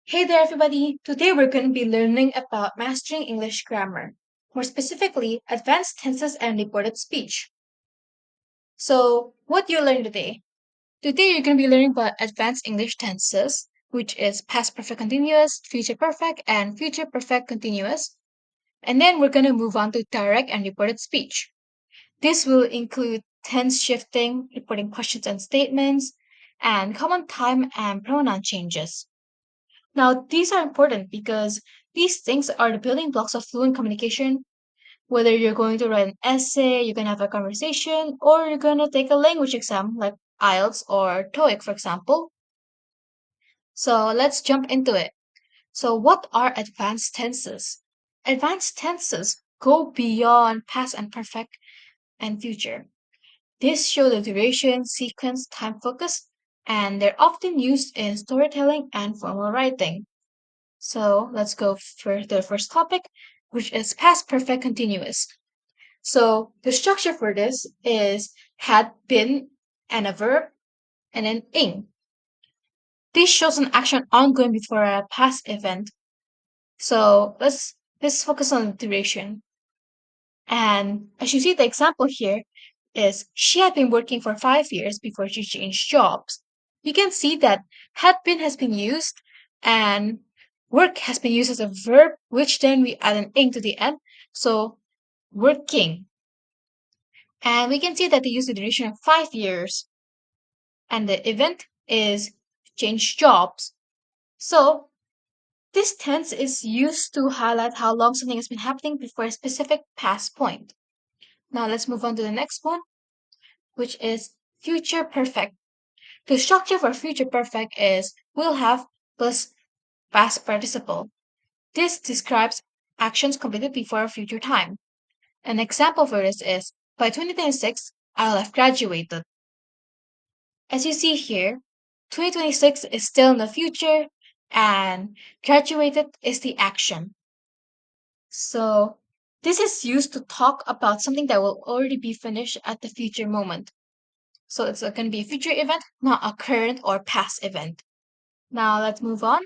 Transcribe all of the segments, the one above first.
Hey there, everybody! Today we're going to be learning about mastering English grammar, more specifically, advanced tenses and reported speech. So, what do you learn today? Today you're going to be learning about advanced English tenses, which is past perfect continuous, future perfect, and future perfect continuous. And then we're going to move on to direct and reported speech. This will include tense shifting, reporting questions and statements, and common time and pronoun changes. Now, these are important because these things are the building blocks of fluent communication. Whether you're going to write an essay, you're going to have a conversation, or you're going to take a language exam like IELTS or TOEIC, for example. So let's jump into it. So, what are advanced tenses? Advanced tenses go beyond past and perfect and future. These show the duration, sequence, time focus, and they're often used in storytelling and formal writing. So let's go for the first topic, which is past perfect continuous. So the structure for this is had been and a verb and an ing. This shows an action ongoing before a past event. So let's focus on the duration. And as you see, the example here is she had been working for 5 years before she changed jobs. You can see that had been has been used and work has been used as a verb, which then we add an ing to the end. So working. And we can see that they use the duration of 5 years. And the event is change jobs. So this tense is used to highlight how long something has been happening before a specific past point. Now let's move on to the next one, which is future perfect. The structure for future perfect is will have plus past participle. This describes actions completed before a future time. An example for this is by 2026, I'll have graduated. As you see here, 2026 is still in the future and graduated is the action. So this is used to talk about something that will already be finished at the future moment. So it's going to be a future event, not a current or past event. Now let's move on.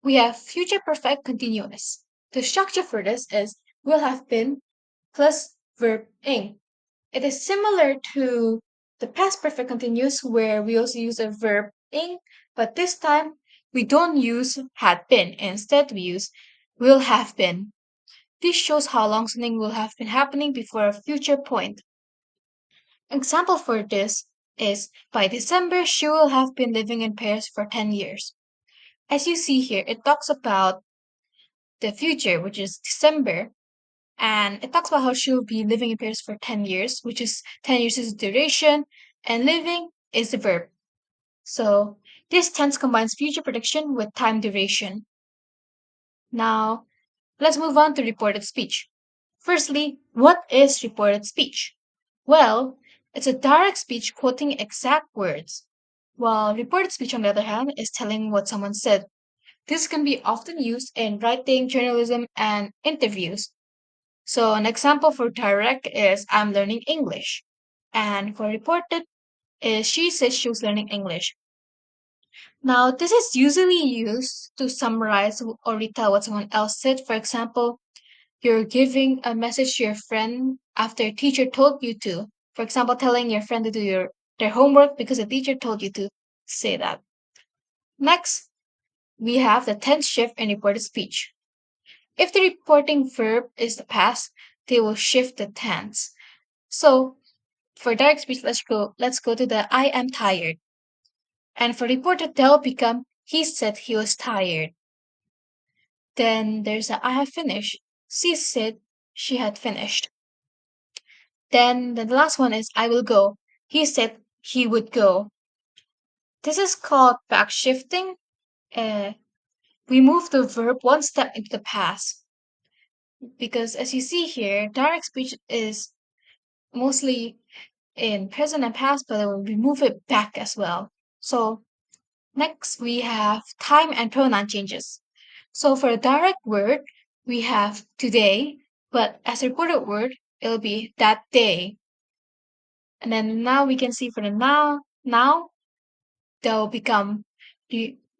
We have future perfect continuous. The structure for this is will have been plus verb ing. It is similar to the past perfect continuous where we also use a verb ing, but this time we don't use had been. Instead, we use will have been. This shows how long something will have been happening before a future point. Example for this is by December she will have been living in Paris for 10 years. As you see here, it talks about the future, which is December, and it talks about how she'll be living in Paris for 10 years, which is 10 years is the duration, and living is the verb. So this tense combines future prediction with time duration. Now, let's move on to reported speech. Firstly, what is reported speech? Well, it's a direct speech quoting exact words, while reported speech, on the other hand, is telling what someone said. This can be often used in writing, journalism, and interviews. So, an example for direct is I'm learning English. And for reported is she says she was learning English. Now, this is usually used to summarize or retell what someone else said. For example, you're giving a message to your friend after a teacher told you to. For example, telling your friend to do their homework because a teacher told you to say that. Next, we have the tense shift in reported speech. If the reporting verb is the past, they will shift the tense. So for direct speech, let's go to the I am tired. And for reported, they'll become he said he was tired. Then there's a I have finished. She said she had finished. Then the last one is I will go. He said he would go. This is called back shifting. Uh, we move the verb one step into the past because as you see here, direct speech is mostly in present and past, but we move it back as well. So next we have time and pronoun changes. So for a direct word, we have today, but as a reported word, it'll be that day. And then now we can see for the now, they'll become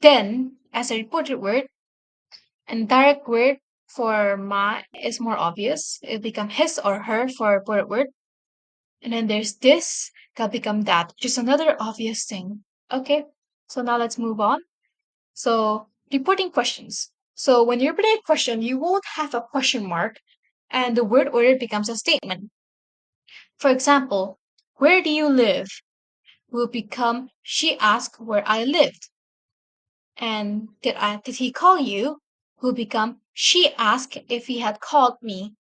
then, as a reported word, and direct word for ma is more obvious. It'll become his or her for a reported word. And then there's this, that'll become that, which is another obvious thing. Okay, so now let's move on. So, reporting questions. So, when you report a question, you won't have a question mark, and the word order becomes a statement. For example, where do you live will become she asked where I lived. And did he call you will become she asked if he had called me.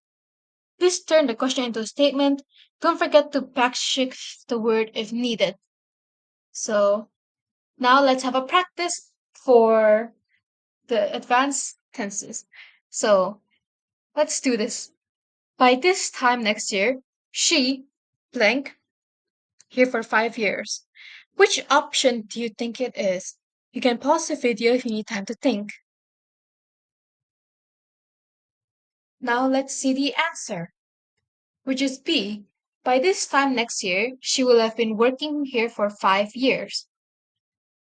Please turn the question into a statement. Don't forget to back shift the word if needed. So now let's have a practice for the advanced tenses. So let's do this. By this time next year, she blank here for 5 years. Which option do you think it is? You can pause the video if you need time to think. Now let's see the answer, which is B. By this time next year, she will have been working here for 5 years.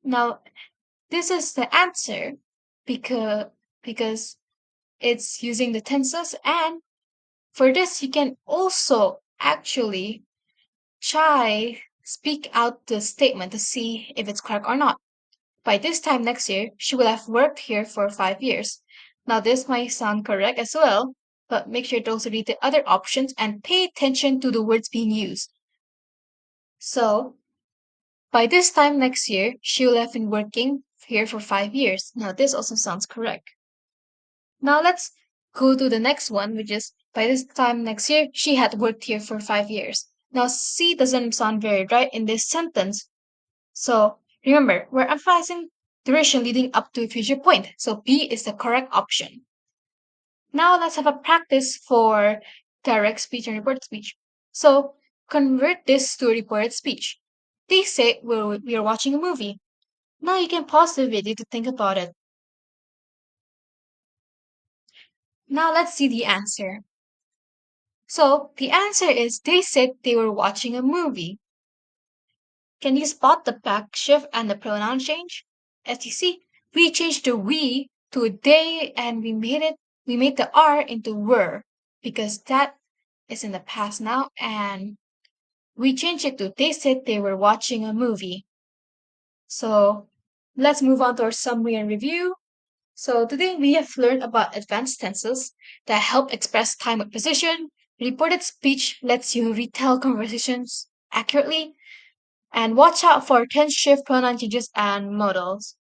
Now, this is the answer because it's using the tenses, and for this you can also actually try speak out the statement to see if it's correct or not. By this time next year, she will have worked here for 5 years. Now, this might sound correct as well, but make sure to also read the other options and pay attention to the words being used. So, by this time next year, she will have been working here for 5 years. Now, this also sounds correct. Now, let's go to the next one, which is by this time next year, she had worked here for 5 years. Now, C doesn't sound very right in this sentence. So, remember, we're emphasizing duration leading up to a future point. So, B is the correct option. Now, let's have a practice for direct speech and reported speech. So, convert this to a reported speech. They say we are watching a movie. Now you can pause the video to think about it. Now let's see the answer. So the answer is they said they were watching a movie. Can you spot the back shift and the pronoun change? As you see, we changed the we to they and we made the R into were because that is in the past now, and we changed it to they said they were watching a movie. So let's move on to our summary and review. So today we have learned about advanced tenses that help express time with precision. Reported speech lets you retell conversations accurately. And watch out for tense shift, pronoun changes, and modals.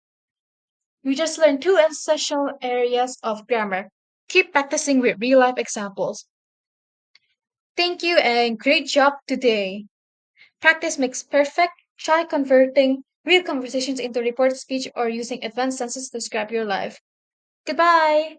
We just learned two essential areas of grammar. Keep practicing with real life examples. Thank you and great job today. Practice makes perfect. Try converting real conversations into reported speech or using advanced tenses to describe your life. Goodbye!